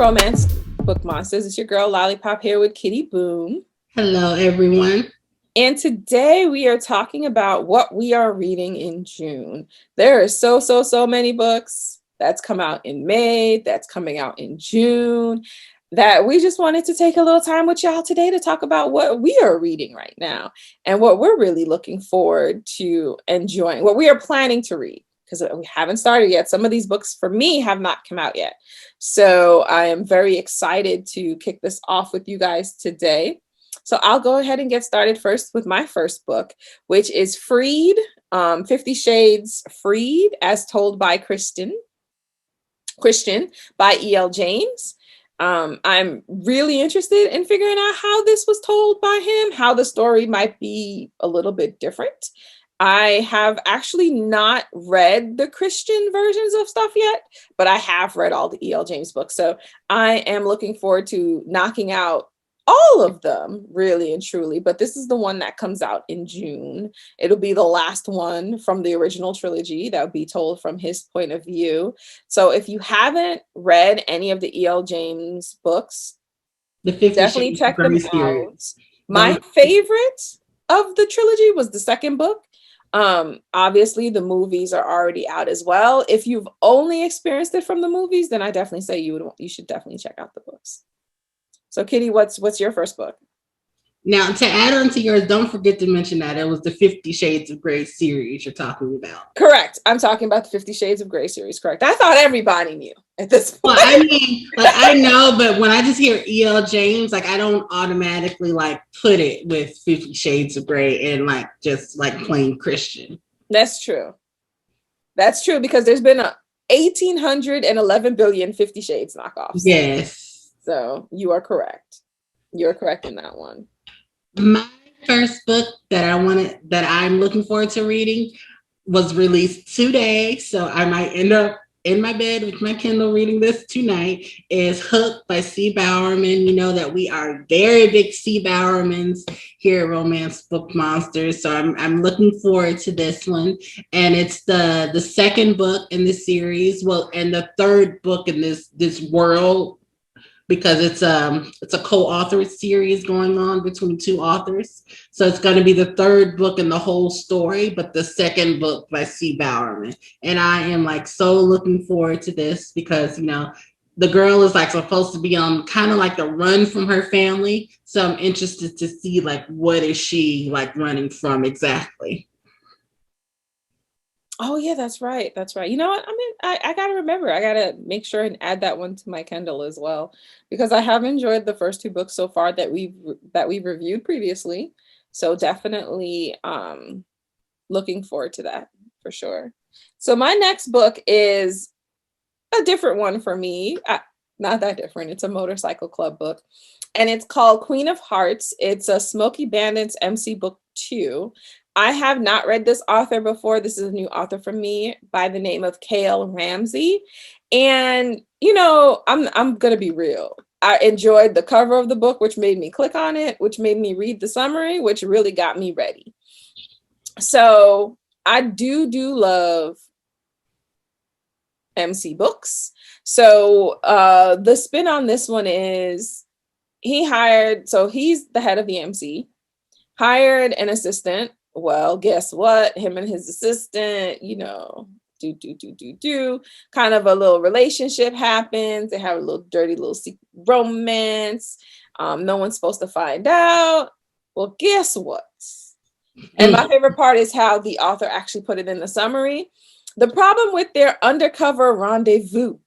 Romance Book Monsters. It's your girl Lollipop here with Kitty Boom. Hello, everyone. And today we are talking about what we are reading in June. There are so many books that's come out in May, that's coming out in June, that we just wanted to take a little time with y'all today to talk about what we are reading right now and what we're really looking forward to enjoying, what we are planning to read, because we haven't started yet. Some of these books for me have not come out yet. So I am very excited to kick this off with you guys today. So I'll go ahead and get started first with my first book, which is Freed, 50 Shades Freed, as told by Kristen by E.L. James. I'm really interested in figuring out how this was told by him, how the story might be a little bit different. I have actually not read the Christian versions of stuff yet, but I have read all the E.L. James books. So I am looking forward to knocking out all of them, really and truly. But this is the one that comes out in June. It'll be the last one from the original trilogy that will be told from his point of view. So if you haven't read any of the E.L. James books, definitely check them out. My favorite of the trilogy was the second book. Obviously the movies are already out as well. If you've only experienced it from the movies, then I definitely say you should definitely check out the books. So Kitty, what's your first book? Now, to add on to yours, don't forget to mention that it was the 50 Shades of Grey series you're talking about. Correct. I'm talking about the 50 Shades of Grey series. Correct. I thought everybody knew at this point. Well, I mean, I know, but when I just hear E.L. James, I don't automatically put it with 50 Shades of Grey and just plain Christian. That's true. That's true, because there's been 1,811 billion 50 Shades knockoffs. Yes. So you are correct. You're correct in that one. My first book that I'm looking forward to reading was released today, so I might end up in my bed with my Kindle reading this tonight, is Hooked by Cee Bowerman. You know that we are very big Cee Bowermans here at Romance Book Monsters, so I'm looking forward to this one. And it's the second book in this series, and the third book in this world, because it's a co-authored series going on between two authors. So it's going to be the third book in the whole story, but the second book by Cee Bowerman. And I am so looking forward to this because, the girl is supposed to be on kind of the run from her family. So I'm interested to see what is she running from exactly. Oh yeah, that's right. That's right. You know what? I mean, I gotta remember. I gotta make sure and add that one to my Kindle as well, because I have enjoyed the first two books so far that we've reviewed previously. So definitely looking forward to that for sure. So my next book is a different one for me. Not that different. It's a motorcycle club book, and it's called Queen of Hearts. It's a Smoky Bandits MC book 2. I have not read this author before. This is a new author for me by the name of Ramsey. And, I'm going to be real. I enjoyed the cover of the book, which made me click on it, which made me read the summary, which really got me ready. So I do love MC books. So the spin on this one is he's the head of the MC, hired an assistant. Well, guess what? Him and his assistant, kind of a little relationship happens. They have a little dirty little secret romance. No one's supposed to find out. Well, guess what? And my favorite part is how the author actually put it in the summary. The problem with their undercover rendezvous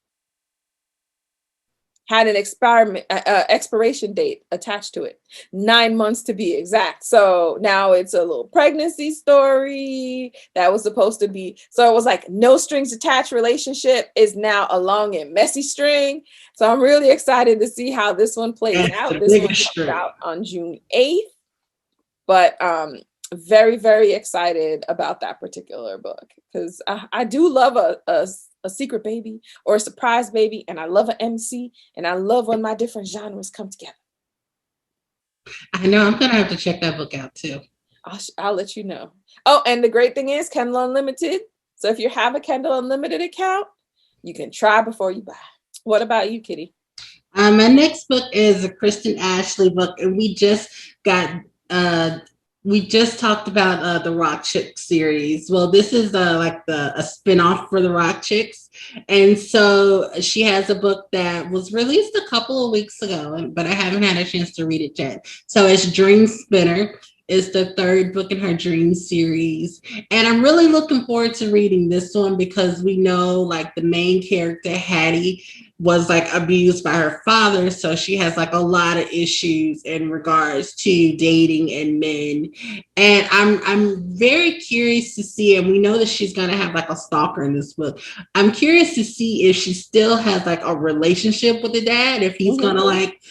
had an expiration date attached to it, 9 months to be exact. So now it's a little pregnancy story that was supposed to be, so it was no strings attached relationship is now a long and messy string. So I'm really excited to see how this one plays out. This one comes out on June 8th, but very, very excited about that particular book, because I do love a secret baby or a surprise baby, and I love an MC, and I love when my different genres come together. I know, I'm gonna have to check that book out too. I'll let you know. Oh, and the great thing is Kindle Unlimited. So if you have a Kindle Unlimited account, you can try before you buy. What about you, Kitty? My next book is a Kristen Ashley book, and got uh, we just talked about the Rock Chick series. Well, this is like a spinoff for the Rock Chicks, and so she has a book that was released a couple of weeks ago, but I haven't had a chance to read it yet. So it's Dream Spinner. Is the third book in her Dream series. And I'm really looking forward to reading this one because we know like the main character, Hattie, was like abused by her father. So she has like a lot of issues in regards to dating and men. And I'm very curious to see, and we know that she's gonna have like a stalker in this book. I'm curious to see if she still has like a relationship with the dad, if he's gonna like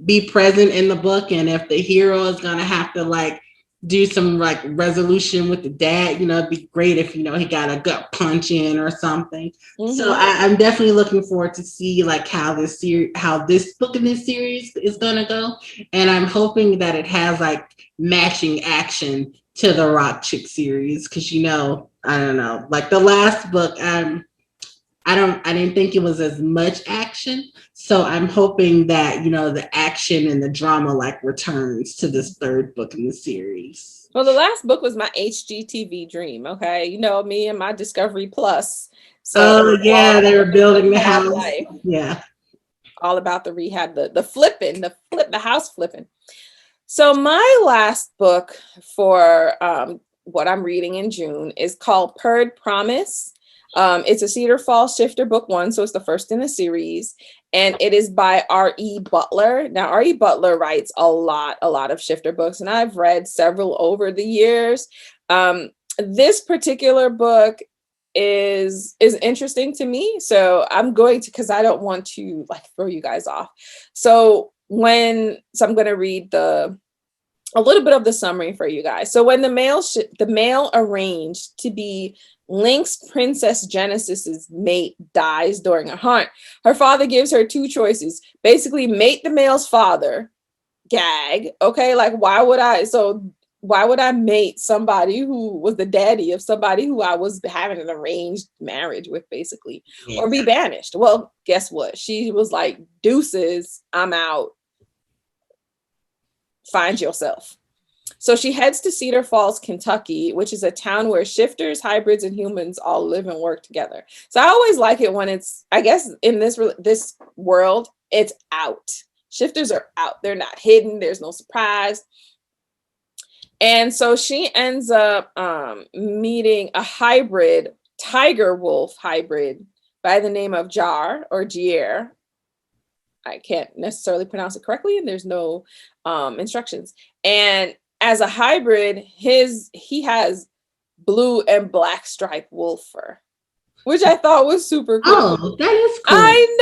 be present in the book, and if the hero is gonna have to like do some like resolution with the dad. It'd be great if he got a gut punch in or something. So I'm definitely looking forward to see like how this book in this series is gonna go, and I'm hoping that it has like matching action to the Rock Chick series, because I don't know, like the last book, I didn't think it was as much action. So I'm hoping that, the action and the drama like returns to this third book in the series. Well, the last book was my HGTV dream. Okay. Me and my Discovery Plus. So yeah, they were building the house. Life. Yeah. All about the rehab, the flipping, the house flipping. So my last book for what I'm reading in June is called Purred Promise. It's a Cedar Falls Shifter book 1, so it's the first in the series, and it is by R.E. Butler. Now, R.E. Butler writes a lot of Shifter books, and I've read several over the years. This particular book is interesting to me, so I'm going to, because I don't want to like throw you guys off. So I'm going to read a little bit of the summary for you guys. So when the male arranged to be Lynx Princess Genesis's mate dies during a hunt, her father gives her two choices. Basically, mate the male's father. Gag. Okay, like why would I mate somebody who was the daddy of somebody who I was having an arranged marriage with, basically, or be banished? Well, guess what? She was like, deuces, I'm out. Find yourself. So she heads to Cedar Falls, Kentucky, which is a town where shifters, hybrids, and humans all live and work together. So I always like it when it's, I guess, in this world, it's out. Shifters are out. They're not hidden. There's no surprise. And so she ends up meeting a hybrid, tiger wolf hybrid by the name of Jar or Gier. I can't necessarily pronounce it correctly, and there's no instructions. And as a hybrid, he has blue and black striped wolf fur, which I thought was super cool. Oh, that is cool. I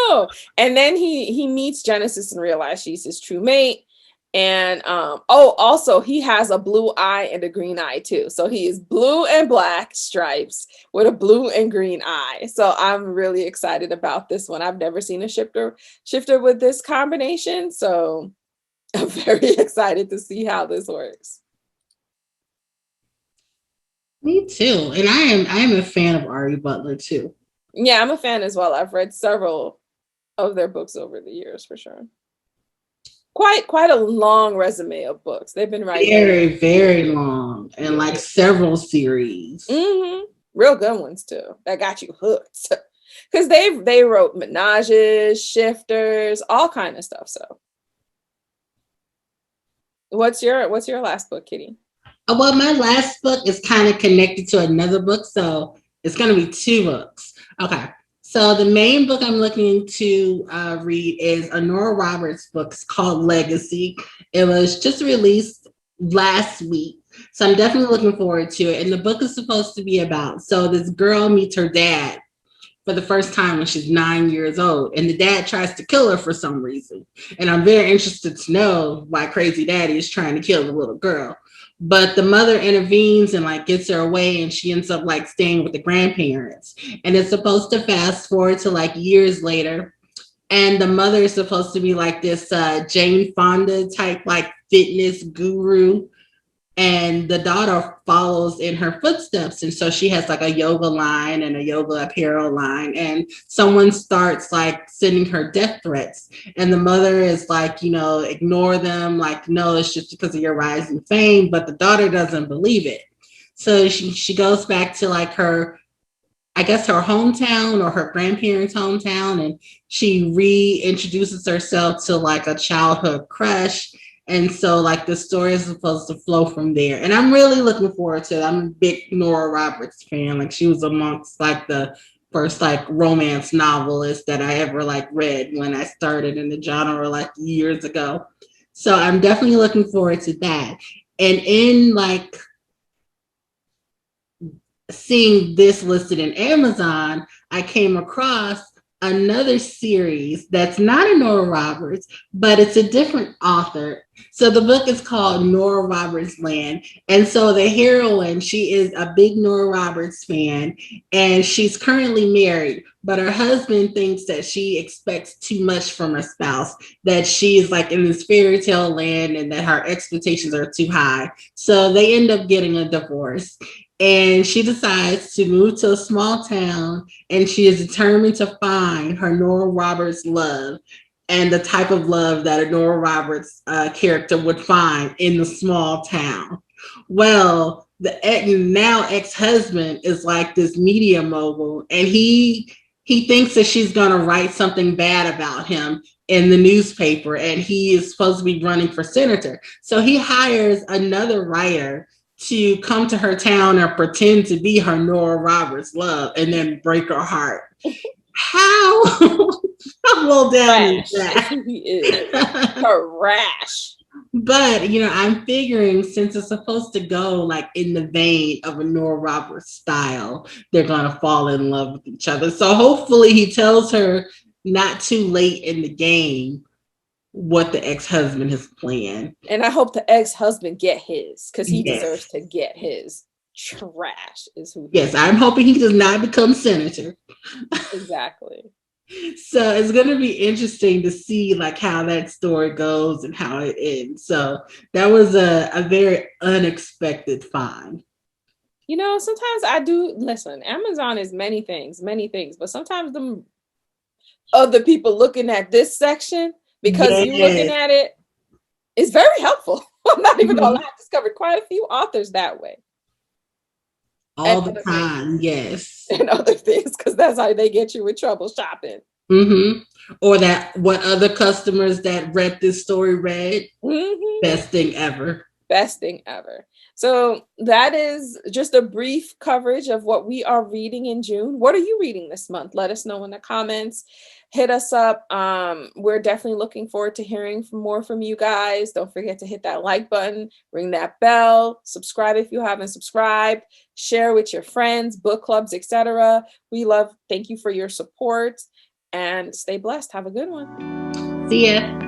know. And then he meets Genesis and realizes she's his true mate. And also he has a blue eye and a green eye too. So he is blue and black stripes with a blue and green eye. So I'm really excited about this one. I've never seen a shifter with this combination. So I'm very excited to see how this works. Me too. And I am a fan of R.E. Butler too. Yeah, I'm a fan as well. I've read several of their books over the years for sure. Quite a long resume of books. They've been writing very, very long, and like several series. Mm-hmm. Real good ones too. That got you hooked. Because they wrote Menages, Shifters, all kind of stuff. So what's your last book, Kitty? Well, my last book is kind of connected to another book, so it's going to be two books. Okay. So the main book I'm looking to read is a Nora Roberts book called Legacy. It was just released last week, so I'm definitely looking forward to it. And the book is supposed to be about, so this girl meets her dad for the first time when she's 9 years old, and the dad tries to kill her for some reason. And I'm very interested to know why crazy daddy is trying to kill the little girl. But the mother intervenes and like gets her away, and she ends up like staying with the grandparents. And it's supposed to fast forward to like years later. And the mother is supposed to be like this Jane Fonda type like fitness guru. and the daughter follows in her footsteps. And so she has like a yoga line and a yoga apparel line, and someone starts like sending her death threats, and the mother is like, ignore them, like, no, it's just because of your rising fame. But the daughter doesn't believe it, so she goes back to like her, I guess, her hometown or her grandparents' hometown, and she reintroduces herself to like a childhood crush. And so like the story is supposed to flow from there. And I'm really looking forward to it. I'm a big Nora Roberts fan. Like, she was amongst like the first like romance novelist that I ever like read when I started in the genre like years ago. So I'm definitely looking forward to that. And in like seeing this listed in Amazon, I came across another series that's not a Nora Roberts, but it's a different author. So the book is called Nora Roberts Land. And so the heroine, she is a big Nora Roberts fan, and she's currently married, but her husband thinks that she expects too much from her spouse, that she is like in this fairy tale land and that her expectations are too high. So they end up getting a divorce, and she decides to move to a small town, and she is determined to find her Nora Roberts love, and the type of love that a Nora Roberts character would find in the small town. Well, the now ex-husband is like this media mogul, and he thinks that she's going to write something bad about him in the newspaper, and he is supposed to be running for senator. So he hires another writer to come to her town and pretend to be her Nora Roberts love, and then break her heart. How how low down is that? He is trash. But I'm figuring, since it's supposed to go like in the vein of a Nora Roberts style, they're gonna fall in love with each other. So hopefully he tells her not too late in the game what the ex-husband has planned. And I hope the ex-husband get his, because he Yes. deserves to get his. Trash is who he is. I'm hoping he does not become senator. Exactly. So it's going to be interesting to see like how that story goes and how it ends. So that was a very unexpected find. Sometimes I do listen. Amazon is many things, but sometimes the other people looking at this section, because you looking at it, is very helpful. I'm not even gonna lie. I discovered quite a few authors that way. All the time, yes. And other things, because that's how they get you in trouble shopping. Mm-hmm. Or that what other customers that read this story read. Mm-hmm. Best thing ever. Best thing ever. So that is just a brief coverage of what we are reading in June. What are you reading this month? Let us know in the comments. Hit us up. We're definitely looking forward to hearing more from you guys. Don't forget to hit that like button, ring that bell, subscribe if you haven't subscribed, share with your friends, book clubs, etc. Thank you for your support, and stay blessed. Have a good one. See ya.